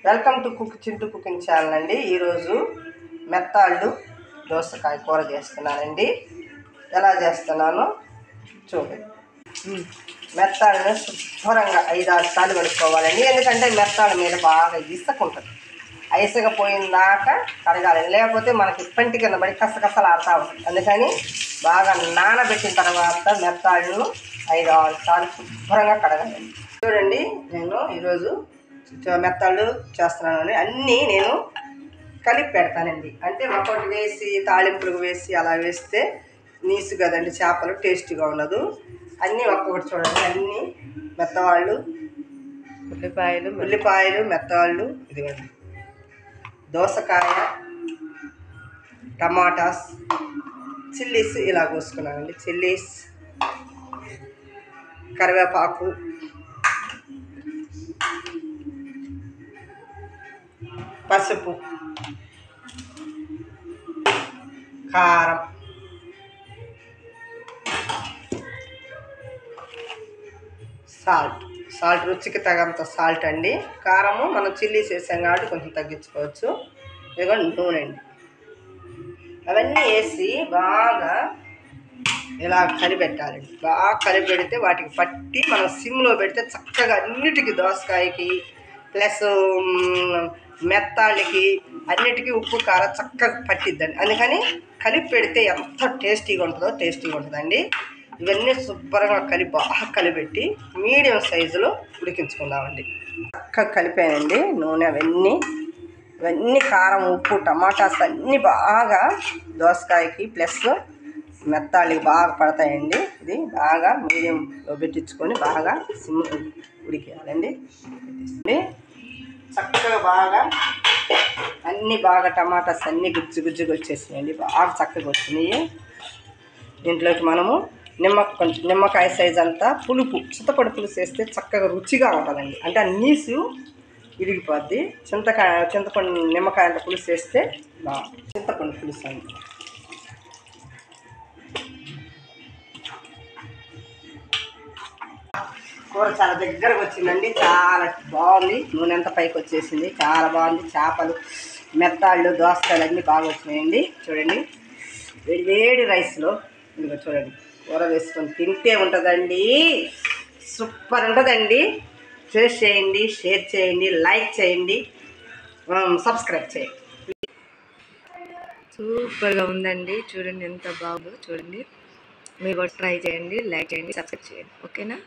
Welcome to Chintu cooking channel అండి. ఈరోజు మెత్తాళ్ళు దోసకాయ కూర చేస్తున్నానండి. ఎలా చేస్తున్నానో చూడండి. మెత్తాళ్ళని శుభ్రంగా 5-6 సార్లు కడుక్కోవాలండి. ఎందుకంటే మెత్తాళ్ళ మీద బాగా ఇసుకుంటుంది. ఇసుకపోయిన దాకా కడగాలండి, లేకపోతే మనకి పంటి కింద పడి కసకసలు ఆడుతూ ఉంటుంది. అందుకని బాగా నానబెట్టిన తర్వాత మెత్తాళ్ళను 5-6 సార్లు శుభ్రంగా కడగాలండి. చూడండి, నేను ఈరోజు మెత్తాళ్ళు చేస్తున్నానండి. అన్నీ నేను కలిపి పెడతానండి. అంటే ఒకటి వేసి తాళింపులకు వేసి అలా వేస్తే నీసు కదండి, చేపలు టేస్టీగా ఉండదు. అన్నీ ఒక్కొక్కటి చూడండి. అన్నీ మెత్తవాళ్ళు, ఉల్లిపాయలు మెత్తవాళ్ళు, ఇదిగోండి దోసకాయ, టమాటాస్, చిల్లీస్ ఇలా కోసుకున్నానండి. చిల్లీస్, కరివేపాకు, పసుపు, కారం, సాల్ట్ రుచికి తగినంత సాల్ట్ అండి. కారము మనం చిల్లీస్ వేసాం కాబట్టి కొంచెం తగ్గించుకోవచ్చు. ఇదిగో నూనె అండి. అవన్నీ వేసి బాగా ఇలా కలిపెట్టాలండి. బాగా కలిపెడితే వాటికి పట్టి మనం సిమ్లో పెడితే చక్కగా అన్నిటికీ, దోసకాయకి ప్లస్ మెత్తాళ్ళకి అన్నిటికీ ఉప్పు కారం చక్కగా పట్టిద్దండి. అందుకని కలిపి పెడితే ఎంత టేస్టీగా ఉంటుందండి. ఇవన్నీ శుభ్రంగా బాగా కలిపెట్టి మీడియం సైజులో ఉడికించుకుందామండి. చక్కగా కలిపానండి. నూనె ఇవన్నీ కారం, ఉప్పు, టమాటాస్ అన్నీ బాగా దోసకాయకి ప్లస్ మెత్తాళ్ళకి బాగా పడతాయండి. ఇది బాగా మీడియంలో పెట్టించుకొని బాగా సిమ్ ఉడికేయాలండి. చక్కగా బాగా అన్నీ బాగా టమాటాస్ అన్నీ గుజ్జుగా వచ్చేసినాయండి. బాగా చక్కగా వచ్చినాయి. దీంట్లోకి మనము నిమ్మకాయ సైజ్ అంతా పులుపు, చింతపండు పులుసు వేస్తే చక్కగా రుచిగా ఉంటుందండి. అంటే ఆ నీసు ఇరిగిపోద్ది. చింతపండు నిమ్మకాయ అంత పులుసు వేస్తే బాగా చింతపండు పులుసు అండి. కూర చాలా దగ్గరకు వచ్చిందండి. చాలా బాగుంది. నూనె అంతా పైకి వచ్చేసింది. చాలా బాగుంది. చేపలు, మెత్తాళ్ళు, దోసకాయలు అన్నీ బాగా వచ్చినాయండి. చూడండి, వేడి రైస్లో ఇదిగో చూడండి, కూర వేసుకొని తింటే ఉంటుందండి. సూపర్ ఉంటుందండి. టేస్ట్ చేయండి, షేర్ చేయండి, లైక్ చేయండి, సబ్స్క్రైబ్ చేయండి. సూపర్గా ఉందండి. చూడండి ఎంత బాగుందో. చూడండి, మీరు కూడా ట్రై చేయండి, లైక్ చేయండి, సబ్స్క్రైబ్ చేయండి. ఓకేనా?